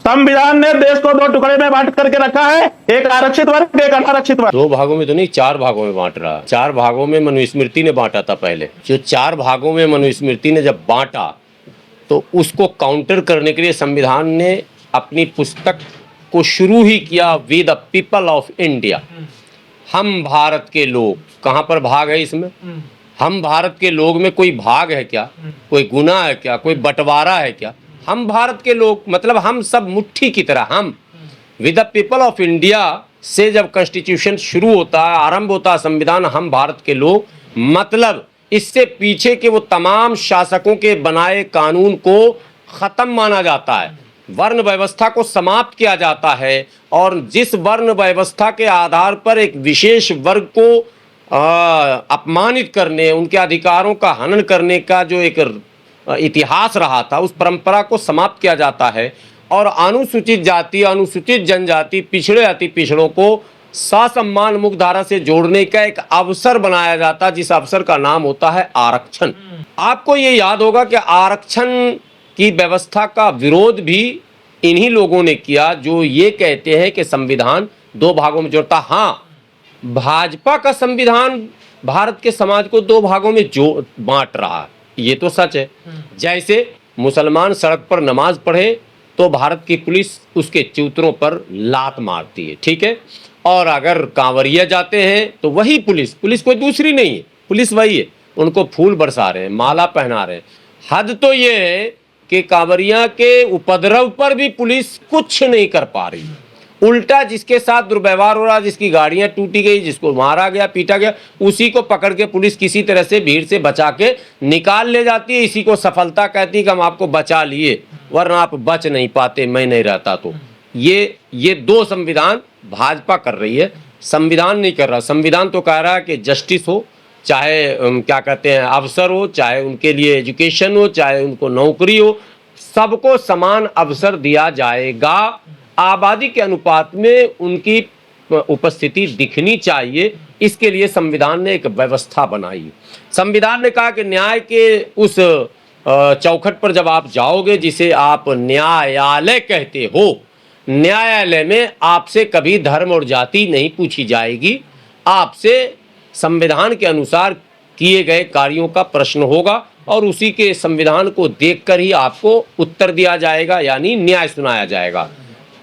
संविधान ने देश को दो टुकड़े में बांट करके रखा है, एक आरक्षित वर्ग, एक अनारक्षित वर्ग। दो भागों में तो नहीं, 4 भागों में बांट रहा। 4 भागों में मनुस्मृति ने बांटा था पहले। जो 4 भागों में मनुस्मृति ने जब बांटा तो उसको काउंटर करने के लिए संविधान ने अपनी पुस्तक को शुरू ही किया we the people of India. हम भारत के लोग, कहाँ पर भाग है इसमें? हम भारत के लोग में कोई भाग है क्या? कोई गुना है क्या? कोई बंटवारा है क्या? हम भारत के लोग मतलब हम सब मुट्ठी की तरह। हम with the people of India से जब कॉन्स्टिट्यूशन शुरू होता है, आरंभ होता है संविधान, हम भारत के लोग, मतलब इससे पीछे के वो तमाम शासकों के बनाए कानून को खत्म माना जाता है, वर्ण व्यवस्था को समाप्त किया जाता है और जिस वर्ण व्यवस्था के आधार पर एक विशेष वर्ग को अपमानित करने, उनके अधिकारों का हनन करने का जो एक इतिहास रहा था, उस परंपरा को समाप्त किया जाता है और अनुसूचित जाति, अनुसूचित जनजाति, पिछड़े अति पिछड़ों को ससम्मान मुक्त धारा से जोड़ने का एक अवसर बनाया जाता, जिस अवसर का नाम होता है आरक्षण। आपको ये याद होगा कि आरक्षण की व्यवस्था का विरोध भी इन्हीं लोगों ने किया जो ये कहते हैं कि संविधान 2 भागों में जोड़ता। हाँ, भाजपा का संविधान भारत के समाज को 2 भागों में जो बांट रहा है, ये तो सच है। जैसे मुसलमान सड़क पर नमाज पढ़े तो भारत की पुलिस उसके चूतरों पर लात मारती है, ठीक है। और अगर कांवरिया जाते हैं तो वही पुलिस कोई दूसरी नहीं है, पुलिस वही है, उनको फूल बरसा रहे हैं, माला पहना रहे हैं। हद तो ये है कि कांवरिया के उपद्रव पर भी पुलिस कुछ नहीं कर पा रही। उल्टा जिसके साथ दुर्व्यवहार हो रहा, जिसकी गाड़ियां टूटी गई, जिसको मारा गया, पीटा गया, उसी को पकड़ के पुलिस किसी तरह से भीड़ से बचा के निकाल ले जाती है। इसी को सफलता कहती है कि हम आपको बचा लिए, वरना आप बच नहीं पाते, मैं नहीं रहता। तो ये 2 संविधान भाजपा कर रही है, संविधान नहीं कर रहा। संविधान तो कह रहा है कि जस्टिस हो, चाहे क्या कहते हैं अवसर हो, चाहे उनके लिए एजुकेशन हो, चाहे उनको नौकरी हो, सबको समान अवसर दिया जाएगा। आबादी के अनुपात में उनकी उपस्थिति दिखनी चाहिए, इसके लिए संविधान ने एक व्यवस्था बनाई। संविधान ने कहा कि न्याय के उस चौखट पर जब आप जाओगे जिसे आप न्यायालय कहते हो, न्यायालय में आपसे कभी धर्म और जाति नहीं पूछी जाएगी, आपसे संविधान के अनुसार किए गए कार्यों का प्रश्न होगा और उसी के संविधान को देखकर ही आपको उत्तर दिया जाएगा, यानी न्याय सुनाया जाएगा।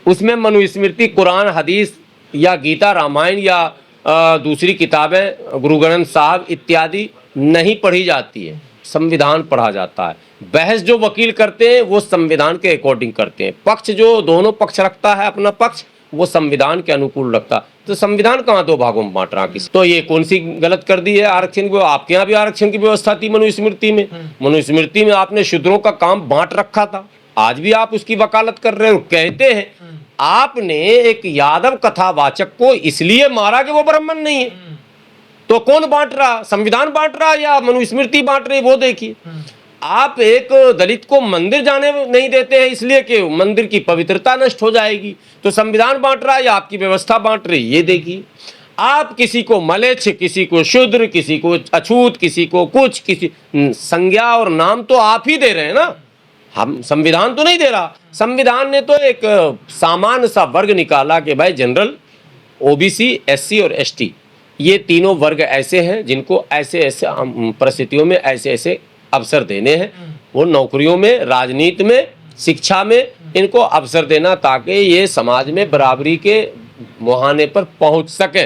उसमें मनुस्मृति, कुरान, हदीस या गीता, रामायण या दूसरी किताबें, गुरु ग्रंथ साहब इत्यादि नहीं पढ़ी जाती है, संविधान पढ़ा जाता है। बहस जो वकील करते हैं वो संविधान के अकॉर्डिंग करते हैं, पक्ष जो दोनों पक्ष रखता है अपना पक्ष, वो संविधान के अनुकूल रखता। तो संविधान कहाँ 2 भागों में बांट रहा किसी? तो ये कौन सी गलत कर दी है आरक्षण की? आपके यहाँ भी आरक्षण की व्यवस्था थी मनुस्मृति में। मनुस्मृति में आपने शूद्रों का काम बांट रखा था, आज भी आप उसकी वकालत कर रहे हो। कहते हैं आपने एक यादव कथावाचक को इसलिए मारा कि वो ब्राह्मण नहीं है। तो कौन बांट रहा? संविधान बांट रहा या मनुस्मृति बांट रही? वो देखिए। आप एक दलित को मंदिर जाने नहीं देते हैं इसलिए कि मंदिर की पवित्रता नष्ट हो जाएगी, तो संविधान बांट रहा है या आपकी व्यवस्था बांट रही? ये देखिए। आप किसी को मलेच्छ, किसी को शूद्र, किसी को अछूत, किसी को कुछ, किसी संज्ञा और नाम तो आप ही दे रहे हैं ना, हम संविधान तो नहीं दे रहा। संविधान ने तो एक सामान्य सा वर्ग निकाला कि भाई जनरल, ओबीसी, एससी और एसटी, ये तीनों वर्ग ऐसे हैं जिनको ऐसे ऐसे परिस्थितियों में ऐसे ऐसे अवसर देने हैं। वो नौकरियों में, राजनीति में, शिक्षा में इनको अवसर देना ताकि ये समाज में बराबरी के मुहाने पर पहुंच सके,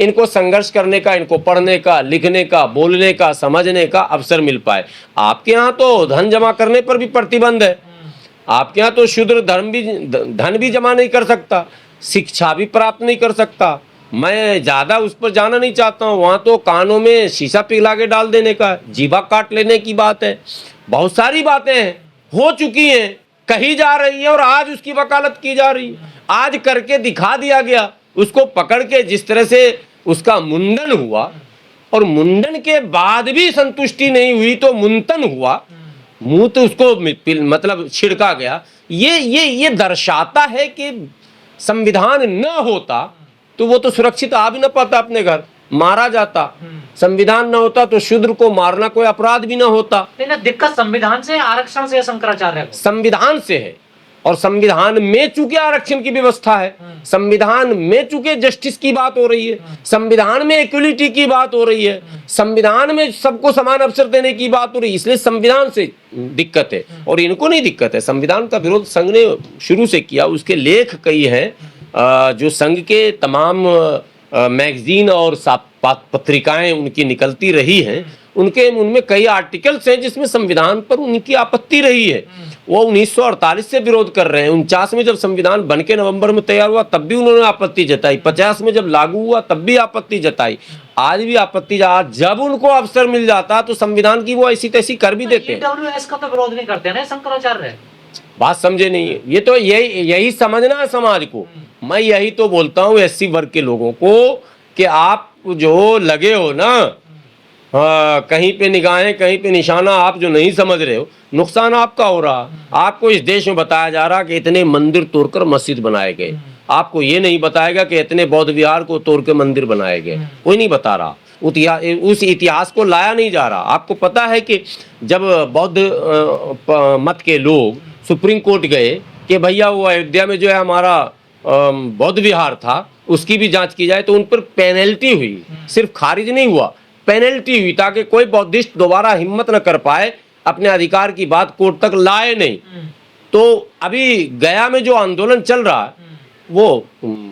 इनको संघर्ष करने का, इनको पढ़ने का, लिखने का, बोलने का, समझने का अवसर मिल पाए। आपके यहाँ तो धन जमा करने पर भी प्रतिबंध है। आपके यहाँ तो शूद्र धन भी जमा नहीं कर सकता, शिक्षा भी प्राप्त नहीं कर सकता। मैं ज़्यादा उस पर जाना नहीं चाहता हूँ। वहाँ तो कानों में शीशा पिघला के डाल देने का, जीभा काट लेने की बात है। बहुत सारी बातें हैं, हो चुकी हैं, कही जा रही है और आज उसकी वकालत की जा रही है। आज करके दिखा दिया गया, उसको पकड़ के जिस तरह से उसका मुंडन हुआ और मुंडन के बाद भी संतुष्टि नहीं हुई तो मुंतन हुआ, मुंह तो उसको मतलब छिड़का गया। ये दर्शाता है कि संविधान न होता तो वो तो सुरक्षित आ भी न पाता, अपने घर मारा जाता। संविधान न होता तो शूद्र को मारना कोई अपराध भी न होता। लेकिन दिक्कत संविधान से, आरक्षण से, शंकराचार्य को? संविधान से है। और संविधान में चूंकि आरक्षण की व्यवस्था है, संविधान में चूंकि जस्टिस की बात हो रही है, संविधान में इक्वलिटी की बात हो रही है, संविधान में सबको समान अवसर देने की बात हो रही है, इसलिए संविधान से दिक्कत है। और इनको नहीं दिक्कत है, संविधान का विरोध संघ ने शुरू से किया। उसके लेख कई हैं जो संघ के तमाम मैगजीन और पत्रिकाएं उनकी निकलती रही हैं, उनमें कई आर्टिकल्स हैं जिसमें संविधान पर उनकी आपत्ति रही है। वो 1948 से विरोध कर रहे हैं। 49 में जब संविधान बन के नवंबर में तैयार हुआ तब भी उन्होंने आपत्ति जताई, 50 में जब लागू हुआ तब भी आपत्ति जताई, आज भी आपत्ति। जब उनको अवसर मिल जाता तो संविधान की वो ऐसी तैसी कर भी देते हैं। ईडब्ल्यूएस का तो विरोध नहीं करते ना शंकराचार्य, बात समझे नहीं है। ये तो यही समझना है समाज को। मैं यही तो बोलता हूँ एससी वर्ग के लोगों को कि आप जो लगे हो ना, हाँ, कहीं पे निगाहें कहीं पे निशाना, आप जो नहीं समझ रहे हो, नुकसान आपका हो रहा। आपको इस देश में बताया जा रहा कि इतने मंदिर तोड़कर मस्जिद बनाए गए, आपको ये नहीं बताएगा कि इतने बौद्ध विहार को तोड़ के मंदिर बनाए गए, कोई नहीं बता रहा। उस इतिहास को लाया नहीं जा रहा। आपको पता है कि जब बौद्ध मत के लोग सुप्रीम कोर्ट गए कि भैया वो अयोध्या में जो है हमारा बौद्ध विहार था उसकी भी जांच की जाए, तो उन पर पेनल्टी हुई, सिर्फ खारिज नहीं हुआ, पेनल्टी हुई, ताकि कोई बौद्धिस्ट दोबारा हिम्मत न कर पाए, अपने अधिकार की बात कोर्ट तक लाए नहीं। तो अभी गया में जो आंदोलन चल रहा है वो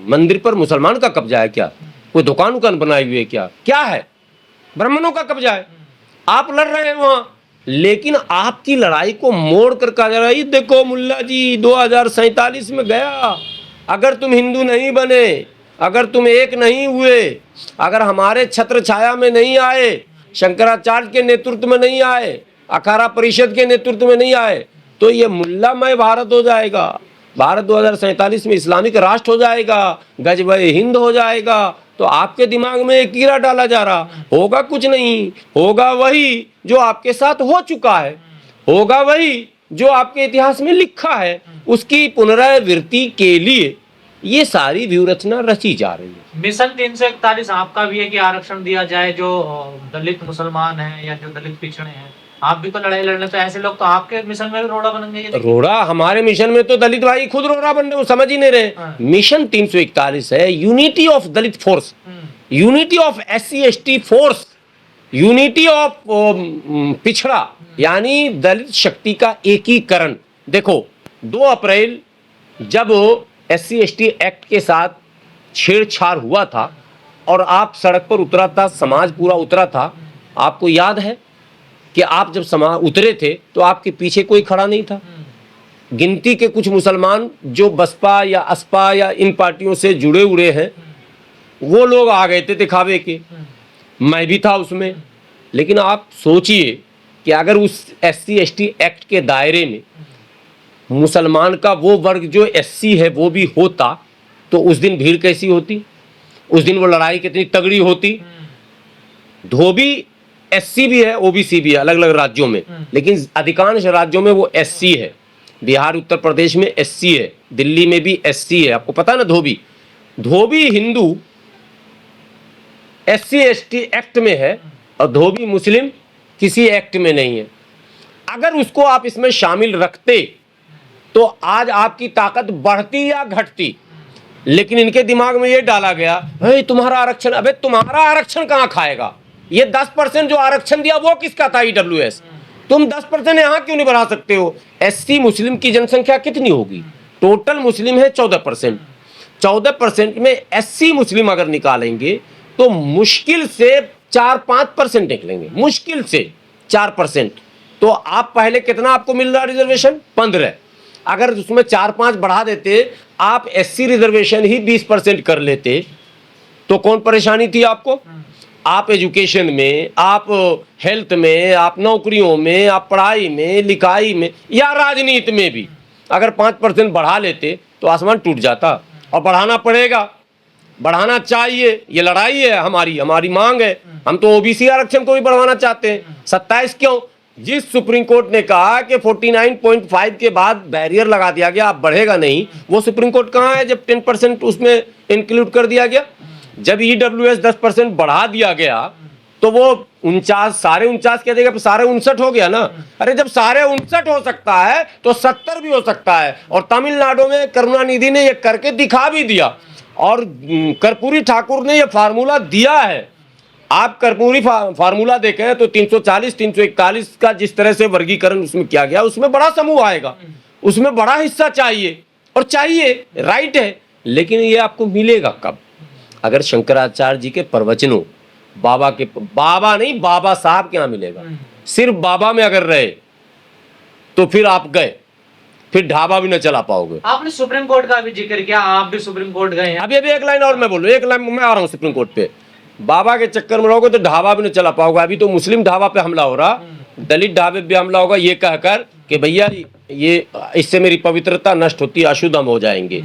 मंदिर पर मुसलमान का कब्जा है क्या? कोई दुकान उकान बनाई हुई है क्या? क्या है? ब्राह्मणों का कब्जा है। आप लड़ रहे हैं वहां, लेकिन आपकी लड़ाई को मोड़ कर कहा जा रहा है देखो मुल्ला जी 2047 में गया, अगर तुम हिंदू नहीं बने, अगर तुम एक नहीं हुए, अगर हमारे छत्र छाया में नहीं आए, शंकराचार्य के नेतृत्व में नहीं आए, अखाड़ा परिषद के नेतृत्व में नहीं आए, तो ये मुल्लामय भारत हो जाएगा। भारत 2047 में इस्लामिक राष्ट्र हो जाएगा, गजबे हिंद हो जाएगा। तो आपके दिमाग में एक कीड़ा डाला जा रहा, होगा कुछ नहीं, होगा वही जो आपके साथ हो चुका है, होगा वही जो आपके इतिहास में लिखा है। उसकी पुनरावृत्ति के लिए ये सारी व्यूहरचना रची जा रही है। मिशन 341 आपका भी है कि आरक्षण दिया जाए जो दलित मुसलमान हैं या जो दलित पिछड़े हैं। आप भी तो लड़ाई लड़ने, तो ऐसे लोग तो आपके मिशन में भी रोड़ा बनेंगे। रोड़ा हमारे मिशन में तो दलित भाई खुद रोड़ा बन रहे, वो समझ ही नहीं रहे। मिशन 341 है unity of Dalit force, unity of SC ST force, unity of पिछड़ा, यानी दलित शक्ति का एकीकरण। देखो 2 अप्रैल जब SC ST एक्ट के साथ छेड़छाड़ हुआ था और आप सड़क पर उतरा था, समाज पूरा उतरा था, आपको याद है कि आप जब समाज उतरे थे तो आपके पीछे कोई खड़ा नहीं था। गिनती के कुछ मुसलमान जो बसपा या असपा या इन पार्टियों से जुड़े हुए हैं वो लोग आ गए थे दिखावे के, मैं भी था उसमें। लेकिन आप सोचिए कि अगर उस SC ST एक्ट के दायरे में मुसलमान का वो वर्ग जो SC है वो भी होता तो उस दिन भीड़ कैसी होती, उस दिन वो लड़ाई कितनी तगड़ी होती। धोबी SC भी है, OBC भी है अलग अलग राज्यों में, लेकिन अधिकांश राज्यों में वो SC है। बिहार उत्तर प्रदेश में SC है, दिल्ली में भी SC है। आपको पता ना, धोबी हिंदू SC ST एक्ट में है और धोबी मुस्लिम किसी एक्ट में नहीं है। अगर उसको आप इसमें शामिल रखते तो आज आपकी ताकत बढ़ती या घटती। लेकिन इनके दिमाग में ये डाला गया तुम्हारा आरक्षण, अबे तुम्हारा आरक्षण कहाँ खाएगा? ये 10% जो आरक्षण दिया वो किसका था? EWS। तुम 10% यहाँ क्यों नहीं बढ़ा सकते हो? SC मुस्लिम की जनसंख्या कितनी होगी? टोटल मुस्लिम है 14%। 14% में SC मुस्लिम अगर निकालेंगे तो मुश्किल से 4-5% निकलेंगे, मुश्किल से 4%। तो आप पहले कितना आपको मिल रहा रिजर्वेशन? 15। अगर उसमें 4-5 बढ़ा देते, आप SC रिजर्वेशन ही 20% कर लेते तो कौन परेशानी थी आपको? आप एजुकेशन में, आप हेल्थ में, आप नौकरियों में, आप पढ़ाई में, लिखाई में या राजनीति में भी अगर 5% बढ़ा लेते तो आसमान टूट जाता। और बढ़ाना पड़ेगा, बढ़ाना चाहिए, ये लड़ाई है हमारी मांग है। हम तो OBC आरक्षण को भी बढ़ाना चाहते हैं। 27 क्यों? जिस सुप्रीम कोर्ट ने कहा कि 49.5 के बाद बैरियर लगा दिया गया, अब बढ़ेगा नहीं, वो सुप्रीम कोर्ट कहाँ है जब 10% उसमें इंक्लूड कर दिया गया? जब EWS 10% बढ़ा दिया गया तो वो 49 सारे 49 कह देगा, सारे 59 हो गया ना। अरे जब सारे 59 हो सकता है तो 70 भी हो सकता है। और तमिलनाडु में करुणानिधि ने ये करके दिखा भी दिया, और कर्पूरी ठाकुर ने ये फार्मूला दिया है। आप कर्पूरी फार्मूला देखें तो 340 341 का जिस तरह से वर्गीकरण उसमें किया गया, उसमें बड़ा समूह आएगा, उसमें बड़ा हिस्सा चाहिए, और चाहिए, राइट है। लेकिन ये आपको मिलेगा कब? अगर शंकराचार्य जी के प्रवचनों, बाबा नहीं, बाबा साहब के यहाँ मिलेगा। सिर्फ बाबा में अगर रहे तो फिर आप गए, फिर ढाबा भी न चला पाओगे। आपने सुप्रीम कोर्ट का भी जिक्र किया, आप भी सुप्रीम कोर्ट गए हैं। अभी एक लाइन और मैं बोलूं, एक लाइन मैं आ रहा हूं सुप्रीम कोर्ट पे। बाबा के चक्कर में रहोगे तो ढाबा भी न चला पाओगे। अभी तो मुस्लिम ढाबा पे हमला हो रहा, दलित ढाबे पे हमला होगा, ये कहकर कि भैया ये इससे मेरी पवित्रता नष्ट होती, अशुद्ध हम हो जाएंगे।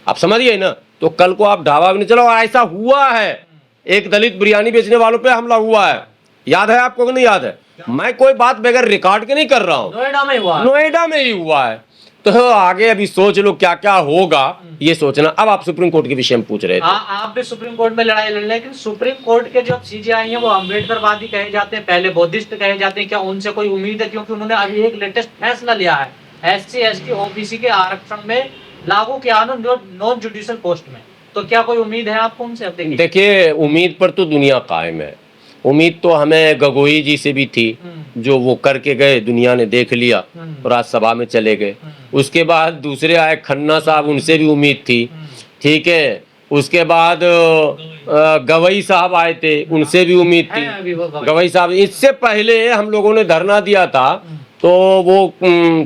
आप समझिए ना। तो कल को आप ढाबा भी नहीं चलो। ऐसा हुआ है, एक दलित बिरयानी बेचने वालों पे हमला हुआ है, याद है आपको कि नहीं याद है? मैं कोई बात बगैर रिकॉर्ड के नहीं कर रहा हूँ, नोएडा में हुआ, नोएडा में ही हुआ है। तो आगे अभी सोच लो क्या क्या होगा, ये सोचना। अब आप सुप्रीम कोर्ट के विषय में पूछ रहे थे। आप भी सुप्रीम कोर्ट में लड़ाई लड़, लेकिन सुप्रीम कोर्ट के जो सीजेआई हैं वो अम्बेडकरवादी कहे जाते हैं, पहले बौद्धिस्ट कहे जाते हैं। क्या उनसे कोई उम्मीद है? क्योंकि उन्होंने अभी एक लेटेस्ट फैसला लिया है, SC ST OBC के आरक्षण में लागू किया नॉन जुडिशियल पोस्ट में। तो क्या कोई उम्मीद है आपको उनसे? अब देखिए, उम्मीद पर तो दुनिया कायम है। उम्मीद तो हमें गगोई जी से भी थी, जो वो करके गए, दुनिया ने देख लिया, राज्यसभा में चले गए। उसके बाद दूसरे आए खन्ना साहब, उनसे भी उम्मीद थी, ठीक है। उसके बाद गवई साहब आए थे, उनसे भी उम्मीद थी। गवई साहब, इससे पहले हम लोगों ने धरना दिया था, तो वो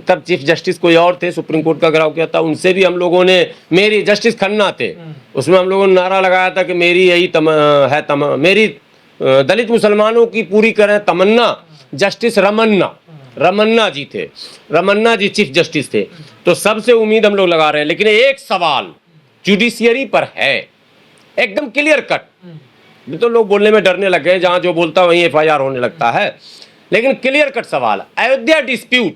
तब चीफ जस्टिस कोई और थे, सुप्रीम कोर्ट का घेराव किया था, उनसे भी हम लोगों ने, मेरी जस्टिस खन्ना थे, उसमें हम लोगों ने नारा लगाया था कि मेरी यही मेरी दलित मुसलमानों की पूरी करें तमन्ना। जस्टिस रमन्ना जी थे, रमन्ना जी चीफ जस्टिस थे। तो सबसे उम्मीद हम लोग लगा रहे हैं। लेकिन एक सवाल जुडिशियरी पर है, एकदम क्लियर कट। तो लोग बोलने में डरने लग गए, जहां जो बोलता वहीं FIR होने लगता है। लेकिन क्लियर कट सवाल, अयोध्या डिस्प्यूट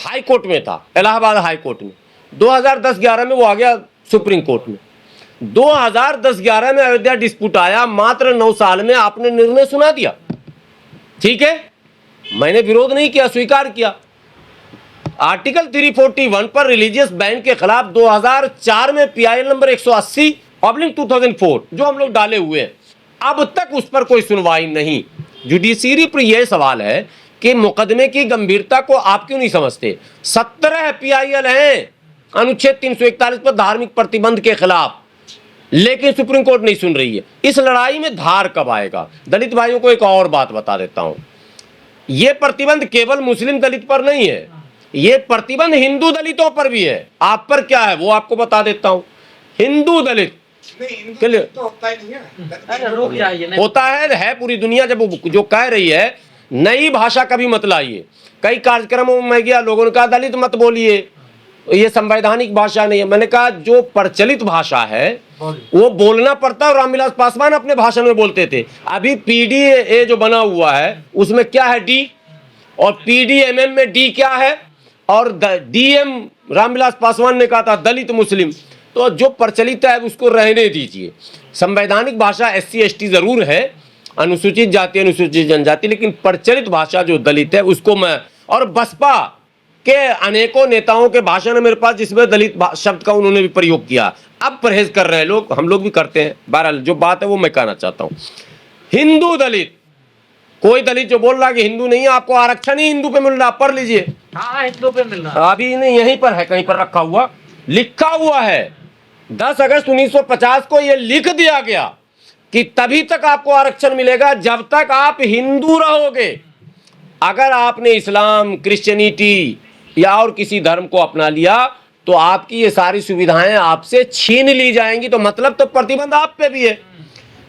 हाई कोर्ट में था, इलाहाबाद हाई कोर्ट में। 2010-11 में वो आ गया सुप्रीम कोर्ट में। 2010-11 में अयोध्या डिस्प्यूट आया, मात्र 9 साल में आपने निर्णय सुना दिया, ठीक है। मैंने विरोध नहीं किया, स्वीकार किया। आर्टिकल 341 पर रिलीजियस बैन के खिलाफ 2004 में PIL नंबर 180/2004 जो हम लोग डाले हुए हैं, अब तक उस पर कोई सुनवाई नहीं। जुडिशरी पर यह सवाल है कि मुकदमे की गंभीरता को आप क्यों नहीं समझते? 17 PIL हैं अनुच्छेद 341 पर धार्मिक प्रतिबंध के खिलाफ, लेकिन सुप्रीम कोर्ट नहीं सुन रही है। इस लड़ाई में धार कब आएगा? दलित भाइयों को एक और बात बता देता हूं, यह प्रतिबंध केवल मुस्लिम दलित पर नहीं है, यह प्रतिबंध हिंदू दलितों पर भी है। आप पर क्या है वो आपको बता देता हूं। हिंदू दलित तो होता ही नहीं है, रुक जाइए, होता है पूरी दुनिया जब जो कह रही है नई भाषा कभी मत लाइए। कई कार्यक्रमों में गया, लोगों ने कहा दलित मत बोलिए, ये संवैधानिक भाषा नहीं है। मैंने कहा जो प्रचलित भाषा है वो बोलना पड़ता है, और रामविलास पासवान अपने भाषण में बोलते थे। अभी PDA जो बना हुआ है उसमें क्या है? D, और PDMM में D क्या है? और DM रामविलास पासवान ने कहा था दलित मुस्लिम। तो जो प्रचलित है उसको रहने दीजिए। संवैधानिक भाषा SC ST जरूर है, अनुसूचित जाति अनुसूचित जनजाति, लेकिन प्रचलित भाषा जो दलित है उसको मैं, और बसपा के अनेकों नेताओं के भाषण है मेरे पास जिसमें दलित शब्द का उन्होंने भी प्रयोग किया। अब परहेज कर रहे हैं लोग, हम लोग भी करते हैं। बहरहाल जो बात है वो मैं कहना चाहता हूं, हिंदू दलित, कोई दलित जो बोल रहा है कि हिंदू नहीं है, आपको आरक्षण ही हिंदू पे मिल रहा, पढ़ लीजिए। हाँ, हिंदू पे मिल रहा, अभी नहीं, यहीं पर है, कहीं पर रखा हुआ, लिखा हुआ है। 10 अगस्त 1950 को यह लिख दिया गया कि तभी तक आपको आरक्षण मिलेगा जब तक आप हिंदू रहोगे। अगर आपने इस्लाम, क्रिश्चियनिटी या और किसी धर्म को अपना लिया तो आपकी ये सारी सुविधाएं आपसे छीन ली जाएंगी। तो मतलब तो प्रतिबंध आप पे भी है।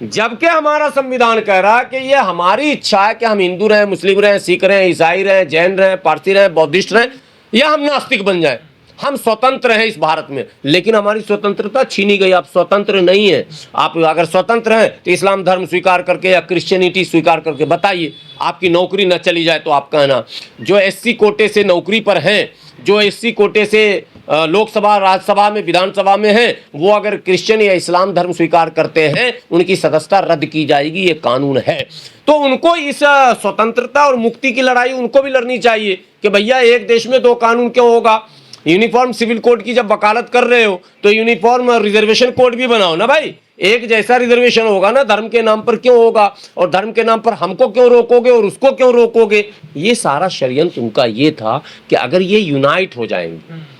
जबकि हमारा संविधान कह रहा है कि ये हमारी इच्छा है कि हम हिंदू रहें, मुस्लिम रहें, सिख रहें, ईसाई रहें, जैन रहें, पारसी रहें, बौद्धिस्ट रहें, या हम नास्तिक बन जाएं, हम स्वतंत्र हैं इस भारत में। लेकिन हमारी स्वतंत्रता छीनी गई, आप स्वतंत्र नहीं है। आप अगर स्वतंत्र हैं तो इस्लाम धर्म स्वीकार करके या क्रिश्चियनिटी स्वीकार करके बताइए, आपकी नौकरी न चली जाए तो आप कहना। जो SC कोटे से नौकरी पर हैं, जो SC कोटे से लोकसभा, राज्यसभा में, विधानसभा में हैं, वो अगर क्रिश्चियन या इस्लाम धर्म स्वीकार करते हैं, उनकी सदस्यता रद्द की जाएगी, ये कानून है। तो उनको इस स्वतंत्रता और मुक्ति की लड़ाई उनको भी लड़नी चाहिए कि भैया एक देश में दो कानून क्यों होगा। यूनिफॉर्म सिविल कोड की जब वकालत कर रहे हो तो यूनिफॉर्म रिजर्वेशन कोड भी बनाओ ना भाई। एक जैसा रिजर्वेशन होगा ना, धर्म के नाम पर क्यों होगा, और धर्म के नाम पर हमको क्यों रोकोगे और उसको क्यों रोकोगे। ये सारा षड्यंत्र उनका ये था कि अगर ये यूनाइट हो जाएंगे,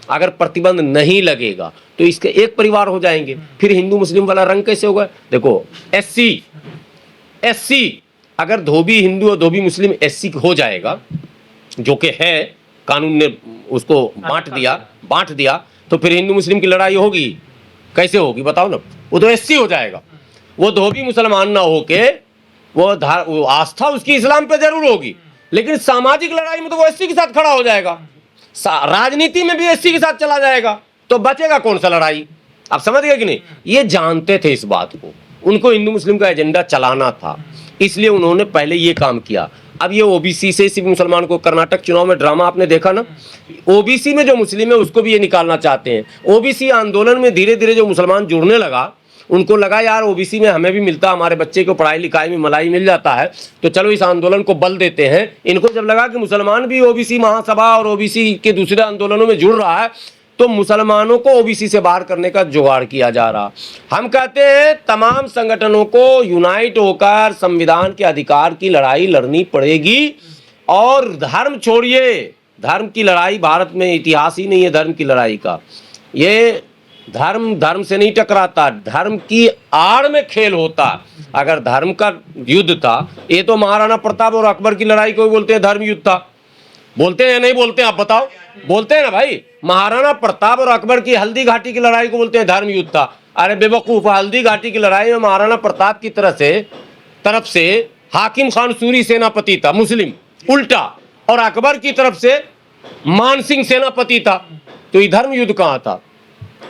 अगर प्रतिबंध नहीं लगेगा तो इसके एक परिवार हो जाएंगे, फिर हिंदू मुस्लिम वाला रंग कैसे होगा। देखो एससी अगर धोबी हिंदू और धोबी मुस्लिम एससी हो जाएगा, जो कि है, कानून ने उसको बांट दिया, तो फिर हिंदू मुस्लिम की लड़ाई होगी कैसे होगी बताओ ना। वो तो एससी हो जाएगा। वो धोबी मुसलमान ना होके वो आस्था उसकी इस्लाम पे जरूर होगी, लेकिन सामाजिक लड़ाई में तो वो एससी के साथ खड़ा हो जाएगा, राजनीति में भी एससी के साथ चला जाएगा, तो बचेगा कौन सा लड़ाई। आप समझ गए कि नहीं। ये जानते थे इस बात को, उनको हिंदू मुस्लिम का एजेंडा चलाना था, इसलिए उन्होंने पहले ये काम किया। अब ये ओबीसी से सिर्फ मुसलमान को, कर्नाटक चुनाव में ड्रामा आपने देखा ना, ओबीसी में जो मुस्लिम है उसको भी ये निकालना चाहते हैं। ओबीसी आंदोलन में धीरे धीरे जो मुसलमान जुड़ने लगा, उनको लगा यार ओबीसी में हमें भी मिलता, हमारे बच्चे को पढ़ाई लिखाई में मलाई मिल जाता है, तो चलो इस आंदोलन को बल देते हैं। इनको जब लगा कि मुसलमान भी ओबीसी महासभा और ओबीसी के दूसरे आंदोलनों में जुड़ रहा है, तो मुसलमानों को ओबीसी से बाहर करने का जुगाड़ किया जा रहा। हम कहते हैं तमाम संगठनों को यूनाइट होकर संविधान के अधिकार की लड़ाई लड़नी पड़ेगी। और धर्म छोड़िए, धर्म की लड़ाई भारत में इतिहास ही नहीं है धर्म की लड़ाई का। ये धर्म से नहीं टकराता, धर्म की आड़ में खेल होता। अगर धर्म का युद्ध था, ये तो महाराणा प्रताप और अकबर की लड़ाई को बोलते हैं धर्म युद्ध था। बोलते हैं या नहीं बोलते हैं, आप बताओ। बोलते हैं ना भाई। महाराणा प्रताप और अकबर की हल्दी घाटी की लड़ाई को बोलते हैं धर्म युद्ध था। अरे बेवकूफ, हल्दी घाटी की लड़ाई में महाराणा प्रताप की तरफ से हाकिम खान सूरी सेनापति था मुस्लिम, उल्टा, और अकबर की तरफ से मान सिंह सेनापति था। तो ये धर्म युद्ध कहाँ था।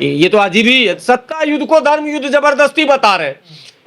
ये तो अजीब ही है। सत्ता युद्ध को धर्म युद्ध जबरदस्ती बता रहे हैं,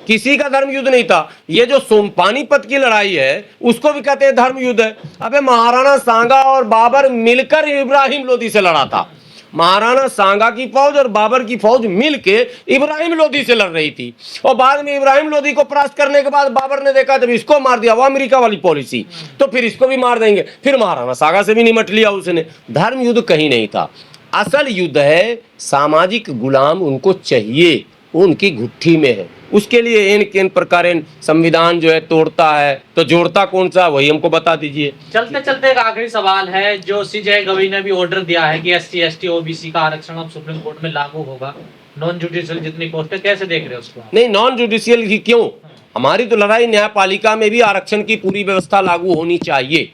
किसी का धर्म युद्ध नहीं था। ये जो पानीपत की लड़ाई है उसको भी कहते हैं धर्म युद्ध है। अबे महाराणा सांगा और बाबर मिलकर इब्राहिम लोदी से लड़ा था। महाराणा सांगा की फौज और बाबर की फौज मिलके इब्राहिम लोदी से लड़ रही थी, और बाद में इब्राहिम लोदी को परास्त करने के बाद बाबर ने देखा जब इसको मार दिया, वो अमेरिका वाली पॉलिसी, तो फिर इसको भी मार देंगे, फिर महाराणा सांगा से भी निमट लिया उसने। धर्म युद्ध कहीं नहीं था। असल युद्ध है सामाजिक गुलाम उनको चाहिए, वो उनकी गुत्थी में है। उसके लिए इन प्रकार संविधान जो है तोड़ता है, तो जोड़ता कौन सा, वही हमको बता दीजिए। चलते चलते एक आखिरी सवाल है, जो सीजे गवई ने भी ऑर्डर दिया है कि एससी एसटी ओबीसी का आरक्षण अब सुप्रीम कोर्ट में लागू होगा, नॉन जुडिशियल जितनी पोस्ट है, कैसे देख रहे हो उसको। नहीं, नॉन जुडिशियल ही क्यों, हमारी तो लड़ाई न्यायपालिका में भी आरक्षण की पूरी व्यवस्था लागू होनी चाहिए,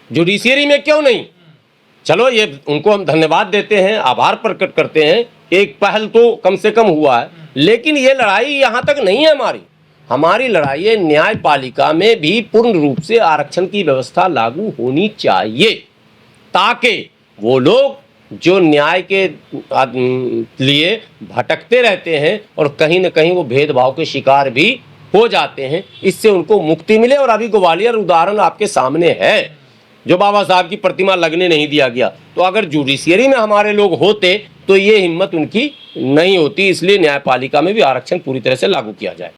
जुडिशियरी में क्यों नहीं। चलो ये उनको हम धन्यवाद देते हैं, आभार प्रकट करते हैं, एक पहल तो कम से कम हुआ है। लेकिन ये लड़ाई यहाँ तक नहीं है हमारी लड़ाई है न्यायपालिका में भी पूर्ण रूप से आरक्षण की व्यवस्था लागू होनी चाहिए, ताकि वो लोग जो न्याय के लिए भटकते रहते हैं और कहीं न कहीं वो भेदभाव के शिकार भी हो जाते हैं, इससे उनको मुक्ति मिले। और अभी ग्वालियर उदाहरण आपके सामने है, जो बाबा साहब की प्रतिमा लगने नहीं दिया गया। तो अगर जुडिशियरी में हमारे लोग होते तो ये हिम्मत उनकी नहीं होती। इसलिए न्यायपालिका में भी आरक्षण पूरी तरह से लागू किया जाए।